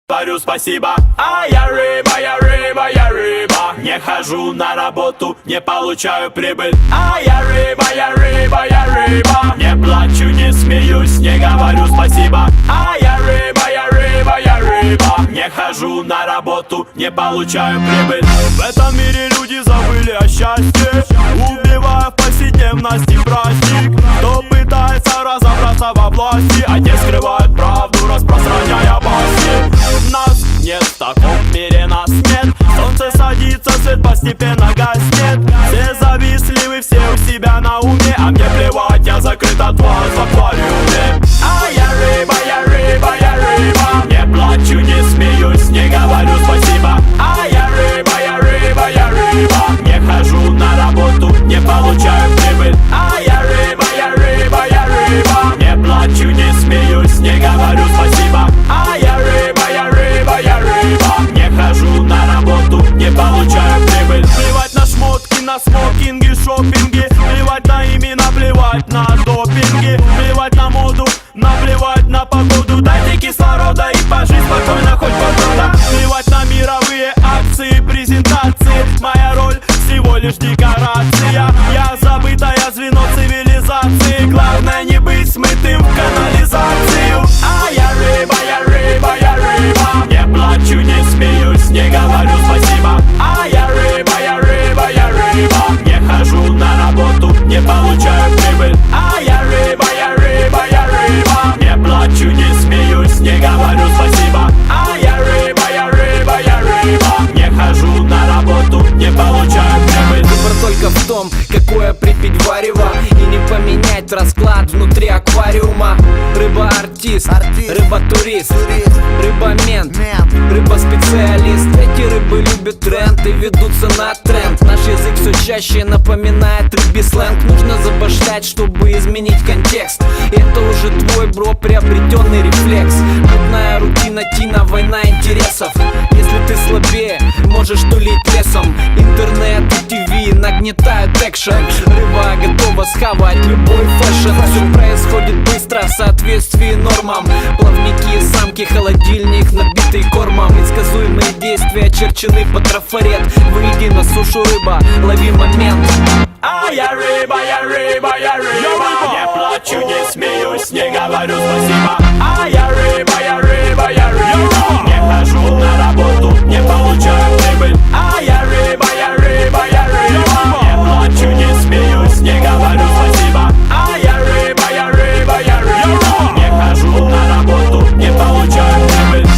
Говорю спасибо. А я рыба, я рыба, я рыба. Не хожу на работу, не получаю прибыль. А я рыба, я рыба, я рыба. Не плачу, не смеюсь, не говорю спасибо. А я рыба, я рыба, я рыба. Не хожу на работу, не получаю прибыль. В этом мире люди забыли о счастье, убивая в повседневности праздник. Кто пытается разобраться во власти, а те скрывают правду, распространяя басни. Нас нет, в таком мире нас нет. Солнце садится, свет постепенно гаснет. Все завистливы, все у себя на уме, а мне плевать, я закрыт от вас в аквариуме. А я рыба, я рыба, я рыба. Не плачу, не смеюсь, не говорю спасибо. А я рыба, я рыба, я рыба. Не хожу на работу, не получаю прибыль. А я рыба, я рыба, я рыба. Не плачу, не смеюсь, не говорю спасибо. А я рыба, я рыба, я рыба. Не хожу на работу, не получаю прибыль. Плевать на шмотки, на смокинги, шопинги. Плевать на имена, плевать на допинги. Плевать на моду, наплевать на погоду. Дайте кислорода и пожить спокойно хоть полгода. Плевать на мировые акции, презентации. Моя роль всего лишь декорация. Я забытое звено цивилизации. Главное не быть смытым в канализацию. А я рыба, я рыба, я рыба. Не плачу, не смеюсь, не говорю спасибо. А я рыба, я рыба, я рыба. Не хожу на работу, не получаю прибыль. А я рыба, я рыба, я рыба. Не плачу, не смеюсь, не говорю спасибо. А я рыба, я рыба, я рыба. Не хожу на работу, не получаю прибыль. Выбор только в том, какое припить варево, и не поменять расклад внутри аквариума. Рыба-артист, рыба-турист, рыба-мент, рыба-специалист. Эти рыбы любят тренд и ведутся на тренд. Наш язык все чаще напоминает рыбий-сленг. Нужно забашлять, чтобы изменить контекст. И это уже твой, бро, приобретенный рефлекс. Мутная рутина, тина, война интересов. Если ты слабее, можешь тулить лесом. Интернет и ТВ нагнетают экшен. Рыба готова схавать любой фэшн. Все происходит быстро, в соответствии нормам. Плавники, самки, холодильник, набитый кормом. Предсказуемые действия очерчены по трафарет. Выйди на сушу, рыба, лови момент. А я рыба, я рыба, я рыба. Не плачу, не смеюсь, не говорю спасибо. А я рыба, я рыба, я рыба. Не хожу на работу, не получаю прибыль. А я рыба, я рыба, я рыба. Не плачу, не смеюсь, не говорю спасибо. А я рыба, я рыба, я рыба. Не хожу на работу, не получаю прибыль.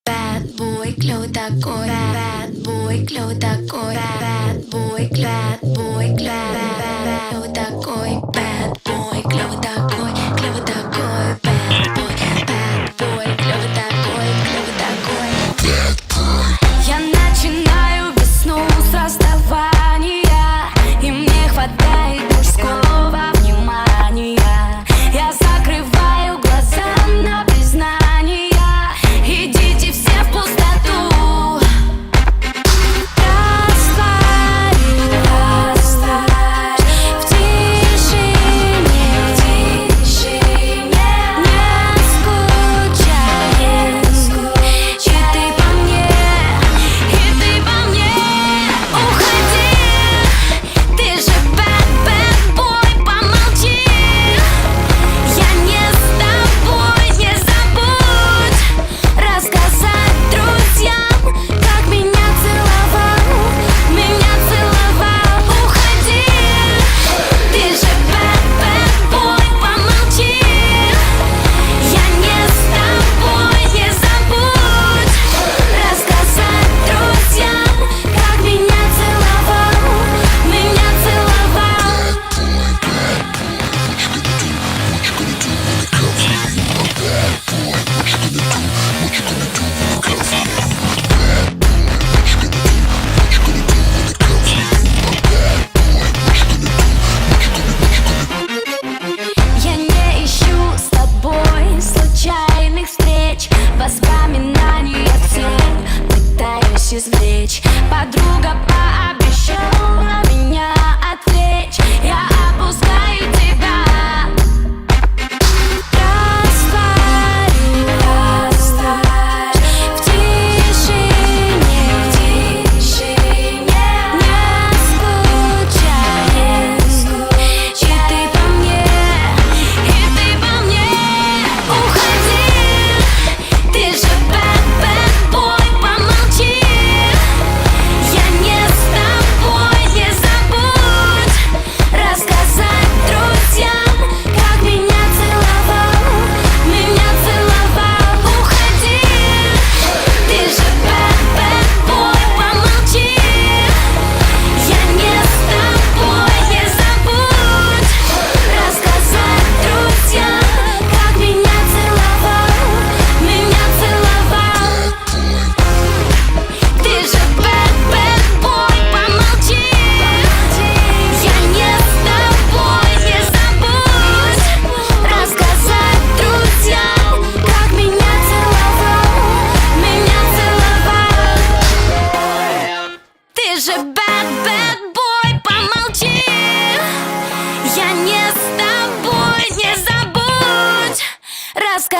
Bad boy, клёвый такой. Bad boy, клёвый такой. Bad boy, bad boy, клёвый такой. Bad boy, клёвый такой, клёвый такой. Bad boy, клёвый такой, клёвый такой. Я начинаю весну с расставания, и мне хватает мужского внимания. Я закрываю глаза на признания. Идите все в пустоту. Растворилась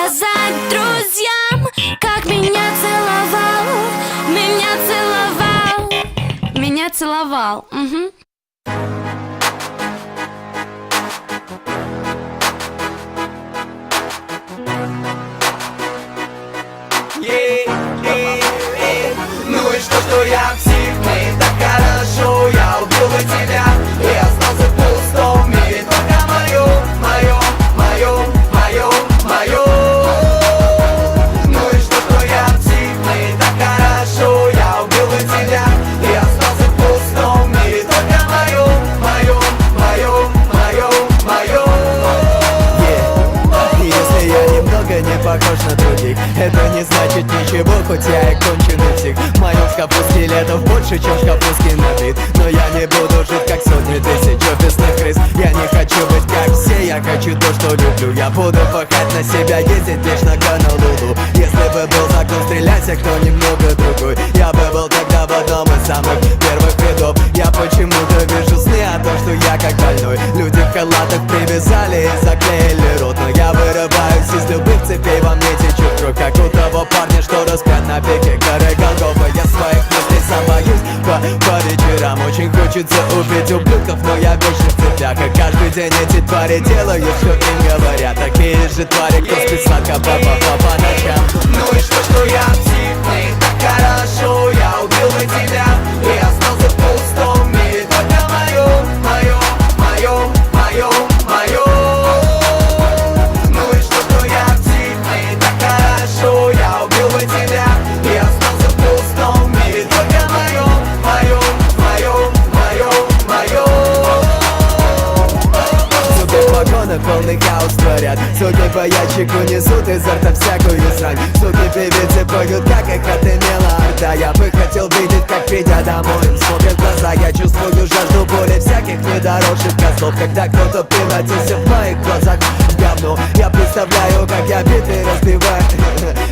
сказать друзьям, как меня целовал, меня целовал. Угу. Ну и что я псих, мне так хорошо, я убил бы тебя и остался в пустом мире. Только мое. Ну и что я псих, мне так хорошо, я убил бы тебя и остался в пустом мире. Только мое. Если я немного не похож на других, это не значит ничего, хоть я и конченый псих. В моем шкафу скелетов больше, чем в шкафу скинобит. Но я не буду жить, как сотни тысяч офисных крыс. Я не хочу быть как все, я хочу то, что люблю. Я буду пахать на себя, ездить лишь на Гонолулу. Если бы был закон, стреляйся, кто немного другой. Я бы был тогда в одном из самых первых рядов. Я почему-то вижу сны о том, что я как больной. Люди в халатах привязали и заклеили рот. Но я вырываюсь из любых цепей, во мне течет кровь, как у того парня, что распят на пике горы Голгофа. Я своих мыслей сам боюсь по вечерам. Очень хочется убить ублюдков, но я вечно в цепях. И каждый день эти твари делают, что им говорят. Такие же твари, кто спит сладко по ночам. Ну и что я псих, мне так хорошо, я убил бы тебя и остался в пустом мире. Только мое. Ну и что я псих, мне так хорошо, я убил бы тебя и остался в пустом мире. Только мое. Суки в вагонах полный хаос творят. Суки по ящику несут изо рта всякую срань. Суки певицы поют, как их отымела орда. Я бы хотел видеть, как придя домой им смотрят в глаза. Я чувствую жажду боли всяких недоросших козлов. Когда кто-то превратился в моих глазах в говно, я представляю, как я битвы разбиваю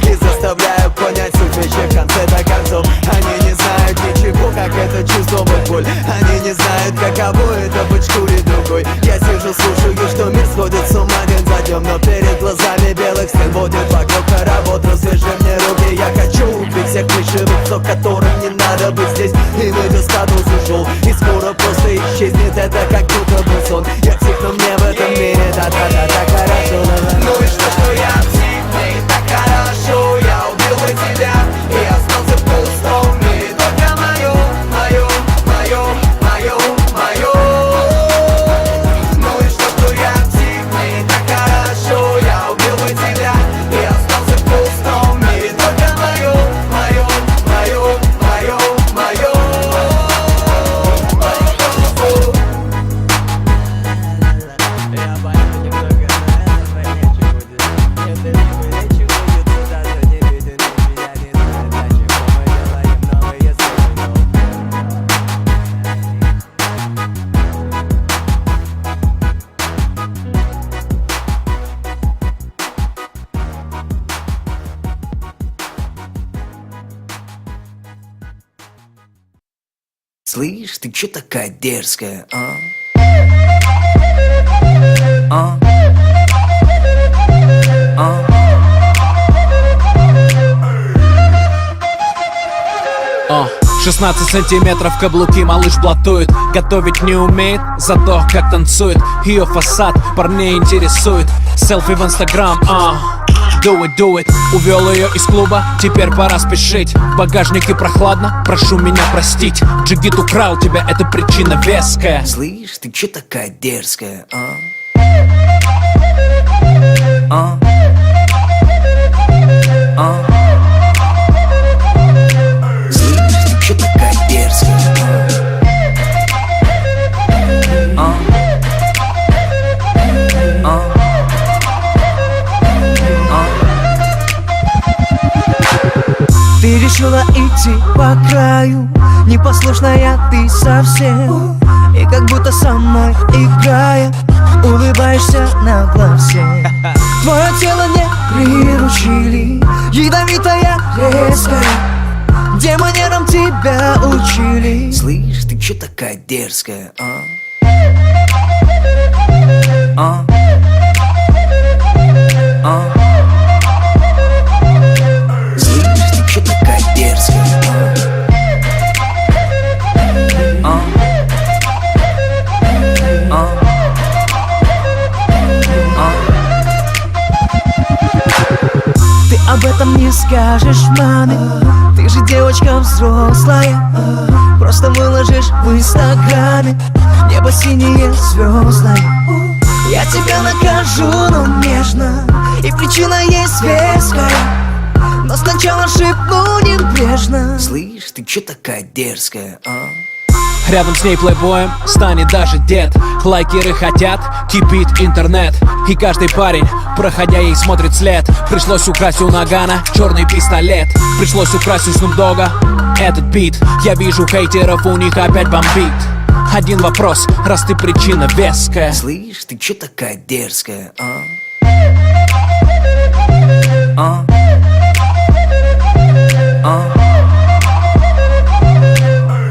и заставляю понять суть вещей в конце-то концов. Они не знают ничего, как это чувствовать боль. Они не знают, каково это быть в шкуре другой. Я сижу, слушаю, что мир сходит с ума день за днем, но перед глазами белых стен водит вокруг хоровод. Развяжи мне руки, я хочу убить всех клишевых, которым не надо быть здесь. И выйду с статус ушел, и скоро просто исчезнет. Это как будто бы сон. Я псих, но мне в этом мире так хорошо. Ну и что я псих, мне так хорошо, я убил бы тебя и остался в пустом мире. Только мое. Ну и что я псих, мне так хорошо, я убил бы тебя и остался в пустом мире. Только мое. Я поэтому немного знаю, это не вылечу, будет сюда, но не видно меня, не знаю, чего мы делаем новые сцены. Слышь, ты чё такая дерзкая, а? О, 16 сантиметров каблуки, малыш блатует. Готовить не умеет, зато как танцует. Ее фасад парней интересует. Селфи в инстаграм, do it. Увел ее из клуба, теперь пора спешить. В багажнике прохладно, прошу меня простить. Джигит украл тебя, это причина веская. Слышь, ты чё такая дерзкая, а? Слышь, ты чё такая дерзкая, Ты решила идти по краю, непослушная ты совсем. И как будто со мной играя, улыбаешься нагло всем. Твое тело не приручили, ядовитая, резкая. Где манерам тебя учили? Слышь, ты чё такая дерзкая, а? скажешь маме? Ты же девочка взрослая. Просто выложишь в инстаграме небо синее, звездное. Я тебя накажу, но нежно, и причина есть веская. Но сначала шепну небрежно: слышь, ты чё такая дерзкая, а? Рядом с ней плейбоем станет даже дед. Лайкеры хотят, кипит интернет. И каждый парень, проходя, ей смотрит след. Пришлось украсть у Нагана черный пистолет. Пришлось украсть у Снупдога этот бит. Я вижу хейтеров, у них опять бомбит. Один вопрос, раз ты причина веская. Слышь, ты чё такая дерзкая, а? А? А?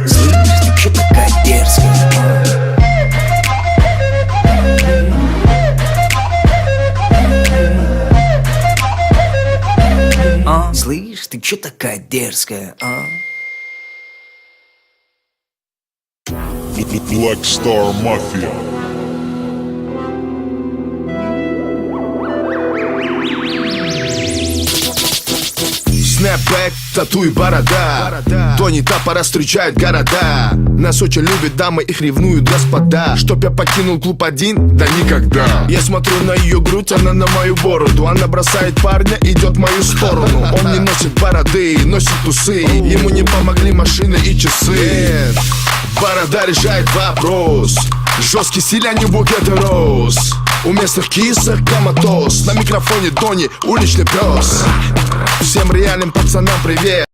Слышь, ты чё такая дерзкая, а? А? Слышь, ты чё такая дерзкая, а? Black Star Mafia. Снэпбэк, тату и борода. Тони Тапора встречает города. Нас очень любят дамы, их ревнуют господа. Чтоб я покинул клуб один? Да никогда. Я смотрю на ее грудь, она на мою бороду. Она бросает парня, идет в мою сторону. Он не носит бороды, носит усы. Ему не помогли машины и часы. Борода решает вопрос. Жесткий стиль, а не букет роз. У местных кисок коматоз. На микрофоне Тони, уличный пес. Всем реальным пацанам привет.